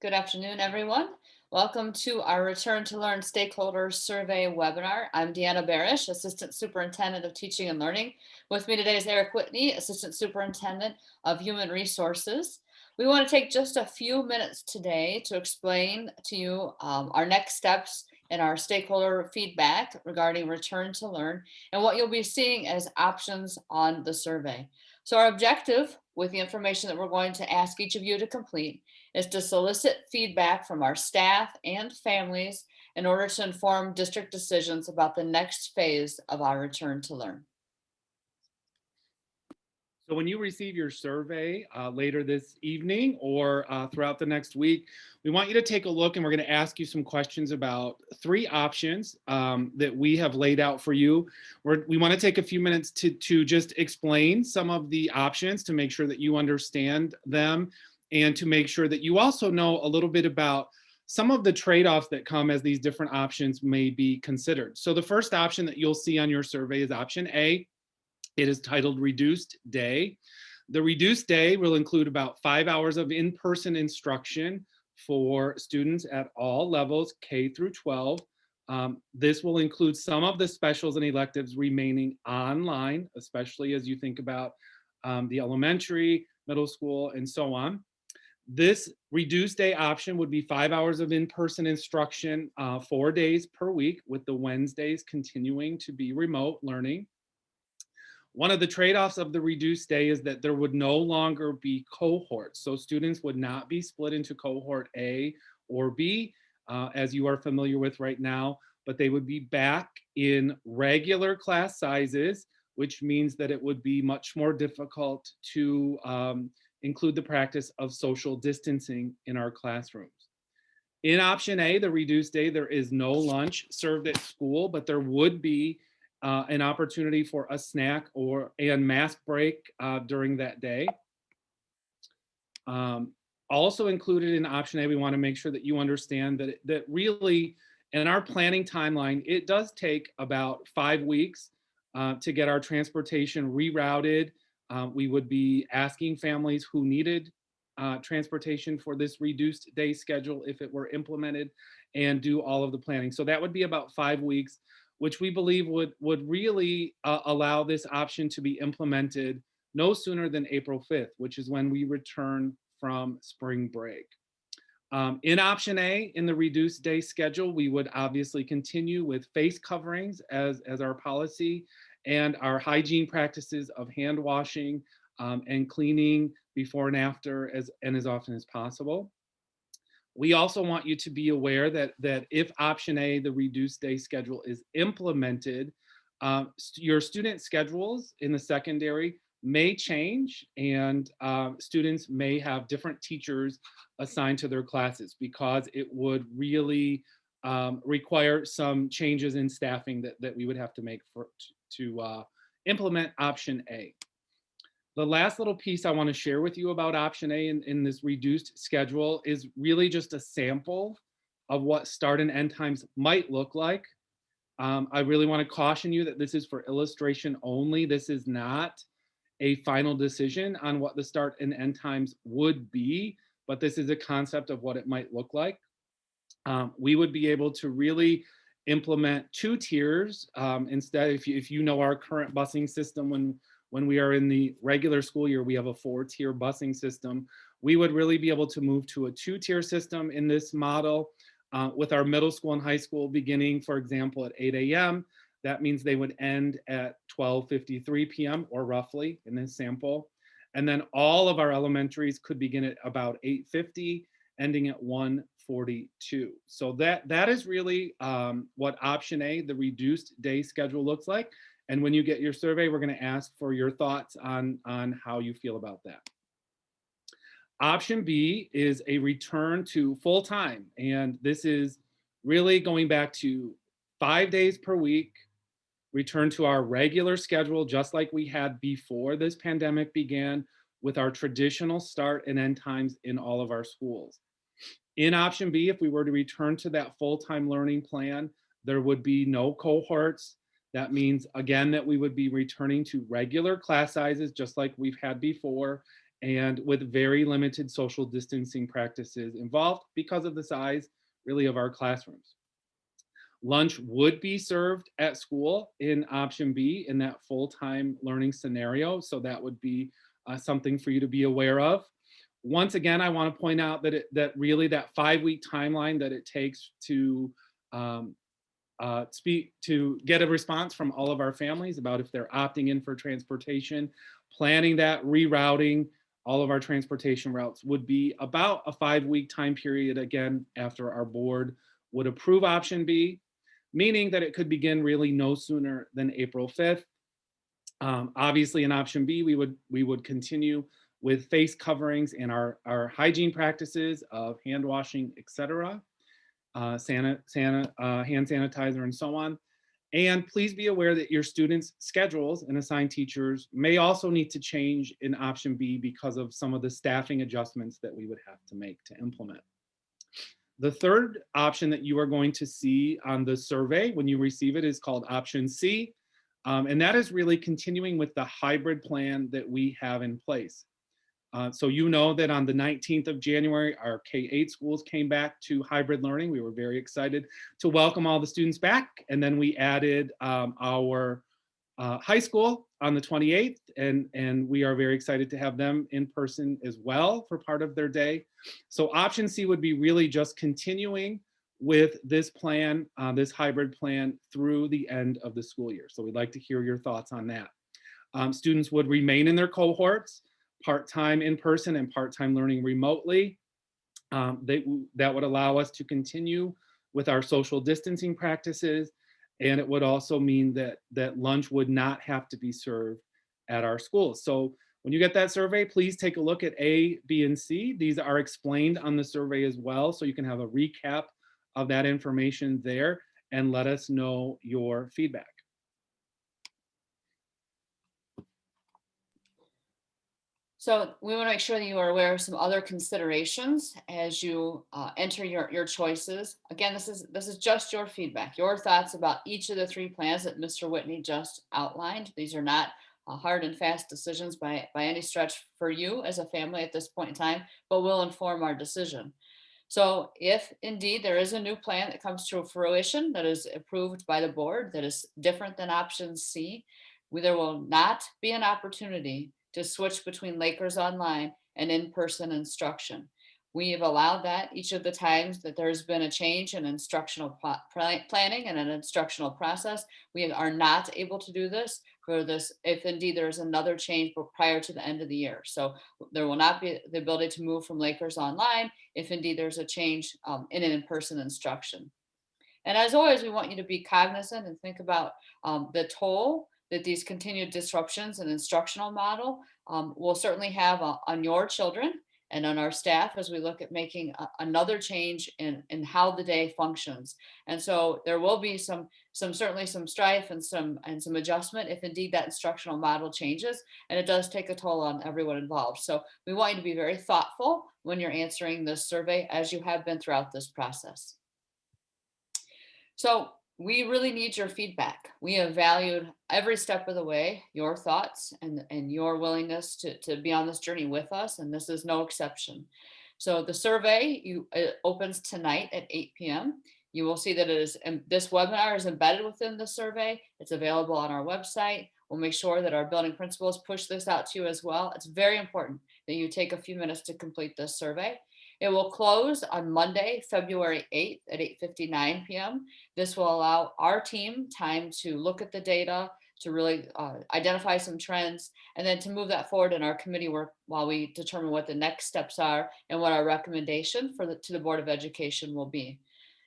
Good afternoon, everyone. Welcome to our Return to Learn Stakeholder Survey webinar. I'm Deanna Barash, Assistant Superintendent of Teaching and Learning. With me today is Eric Whitney, Assistant Superintendent of Human Resources. We want to take just a few minutes today to explain to you our next steps in our stakeholder feedback regarding Return to Learn and what you'll be seeing as options on the survey. So our objective with the information that we're going to ask each of you to complete is to solicit feedback from our staff and families in order to inform district decisions about the next phase of our Return to Learn. So when you receive your survey later this evening or throughout the next week, we want you to take a look, and we're going to ask you some questions about three options that we have laid out for you. We want to take a few minutes to just explain some of the options to make sure that you understand them, and to make sure that you also know a little bit about some of the trade-offs that come as these different options may be considered. So the first option that you'll see on your survey is option A. It is titled Reduced Day. The reduced day will include about 5 hours of in-person instruction for students at all levels, K through 12. This will include some of the specials and electives remaining online, especially as you think about the elementary, middle school, and so on. This reduced day option would be 5 hours of in-person instruction, 4 days per week, with the Wednesdays continuing to be remote learning. One of the trade-offs of the reduced day is that there would no longer be cohorts. So students would not be split into cohort A or B, as you are familiar with right now, but they would be back in regular class sizes, which means that it would be much more difficult to include the practice of social distancing in our classrooms. In option A, the reduced day, there is no lunch served at school, but there would be an opportunity for a snack and mask break during that day. Also included in option A, we want to make sure that you understand that really in our planning timeline, it does take about 5 weeks to get our transportation rerouted. We would be asking families who needed transportation for this reduced day schedule if it were implemented, and do all of the planning. So that would be about 5 weeks, which we believe would really allow this option to be implemented no sooner than April 5th, which is when we return from spring break. In option A, in the reduced day schedule, we would obviously continue with face coverings as our policy, and our hygiene practices of hand washing and cleaning before and after as often as possible. We also want you to be aware that if option A, the reduced day schedule, is implemented, your student schedules in the secondary may change, and students may have different teachers assigned to their classes, because it would really require some changes in staffing that we would have to make to implement option A. The last little piece I want to share with you about option A in this reduced schedule is really just a sample of what start and end times might look like. I really want to caution you that this is for illustration only. This is not a final decision on what the start and end times would be, but this is a concept of what it might look like. We would be able to really implement 2 tiers instead. If you know our current busing system, when we are in the regular school year, we have a 4-tier busing system. We would really be able to move to a 2-tier system in this model, with our middle school and high school beginning, for example, at 8 a.m. That means they would end at 12:53 p.m. or roughly in this sample. And then all of our elementaries could begin at about 8:50, ending at 1:42. So that is really what option A, the reduced day schedule, looks like. And when you get your survey, we're going to ask for your thoughts on how you feel about that. Option B is a return to full time. And this is really going back to 5 days per week, return to our regular schedule, just like we had before this pandemic began, with our traditional start and end times in all of our schools. In option B, if we were to return to that full-time learning plan, there would be no cohorts. That means, again, that we would be returning to regular class sizes, just like we've had before, and with very limited social distancing practices involved because of the size really of our classrooms. Lunch would be served at school in option B in that full-time learning scenario. So that would be something for you to be aware of. Once again, I want to point out that that really that 5-week timeline that it takes to um, to get a response from all of our families about if they're opting in for transportation, planning that, rerouting all of our transportation routes would be about a 5-week time period, again, after our board would approve option B, meaning that it could begin really no sooner than April 5th. Obviously, in option B, we would continue with face coverings and our hygiene practices of hand washing, etc., hand sanitizer, and so on. And please be aware that your students' schedules and assigned teachers may also need to change in option B because of some of the staffing adjustments that we would have to make to implement. The third option that you are going to see on the survey when you receive it is called option C. And that is really continuing with the hybrid plan that we have in place. So you know that on the 19th of January, our K-8 schools came back to hybrid learning. We were very excited to welcome all the students back. And then we added our high school on the 28th, and we are very excited to have them in person as well for part of their day. So option C would be really just continuing with this plan, this hybrid plan through the end of the school year. So we'd like to hear your thoughts on that. Students would remain in their cohorts, part-time in person and part-time learning remotely. That would allow us to continue with our social distancing practices. And it would also mean that lunch would not have to be served at our schools. So when you get that survey, please take a look at A, B, and C. These are explained on the survey as well, so you can have a recap of that information there and let us know your feedback. So we want to make sure that you are aware of some other considerations as you enter your choices. Again, this is just your feedback, your thoughts about each of the 3 plans that Mr. Whitney just outlined. These are not hard and fast decisions by any stretch for you as a family at this point in time, but will inform our decision. So if indeed there is a new plan that comes to fruition that is approved by the board that is different than option C, there will not be an opportunity to switch between Lakers Online and in-person instruction. We have allowed that each of the times that there's been a change in instructional planning and an instructional process. We are not able to do this for this if indeed there's another change prior to the end of the year. So there will not be the ability to move from Lakers Online if indeed there's a change in an in-person instruction. And as always, we want you to be cognizant and think about the toll that these continued disruptions in instructional model will certainly have on your children and on our staff as we look at making another change in how the day functions. And so there will be certainly some strife and some adjustment if indeed that instructional model changes, and it does take a toll on everyone involved. So we want you to be very thoughtful when you're answering this survey, as you have been throughout this process. So we really need your feedback. We have valued every step of the way, your thoughts and your willingness to be on this journey with us, and this is no exception. So the survey it opens tonight at 8 p.m. You will see that this webinar is embedded within the survey. It's available on our website. We'll make sure that our building principals push this out to you as well. It's very important that you take a few minutes to complete this survey. It will close on Monday, February 8th at 8:59 p.m. This will allow our team time to look at the data, to really identify some trends, and then to move that forward in our committee work while we determine what the next steps are and what our recommendation to the Board of Education will be.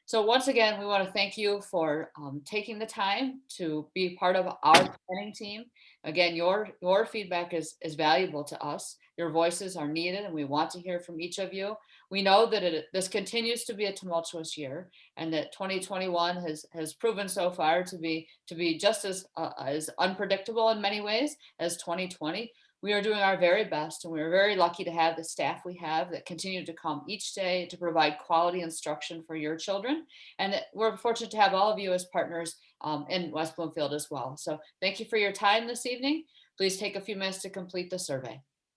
So once again, we want to thank you for taking the time to be part of our planning team. Again, your feedback is valuable to us. Your voices are needed, and we want to hear from each of you. We know that this continues to be a tumultuous year, and that 2021 has proven so far to be just as unpredictable in many ways as 2020. We are doing our very best, and we are very lucky to have the staff we have that continue to come each day to provide quality instruction for your children. And that we're fortunate to have all of you as partners in West Bloomfield as well. So thank you for your time this evening. Please take a few minutes to complete the survey.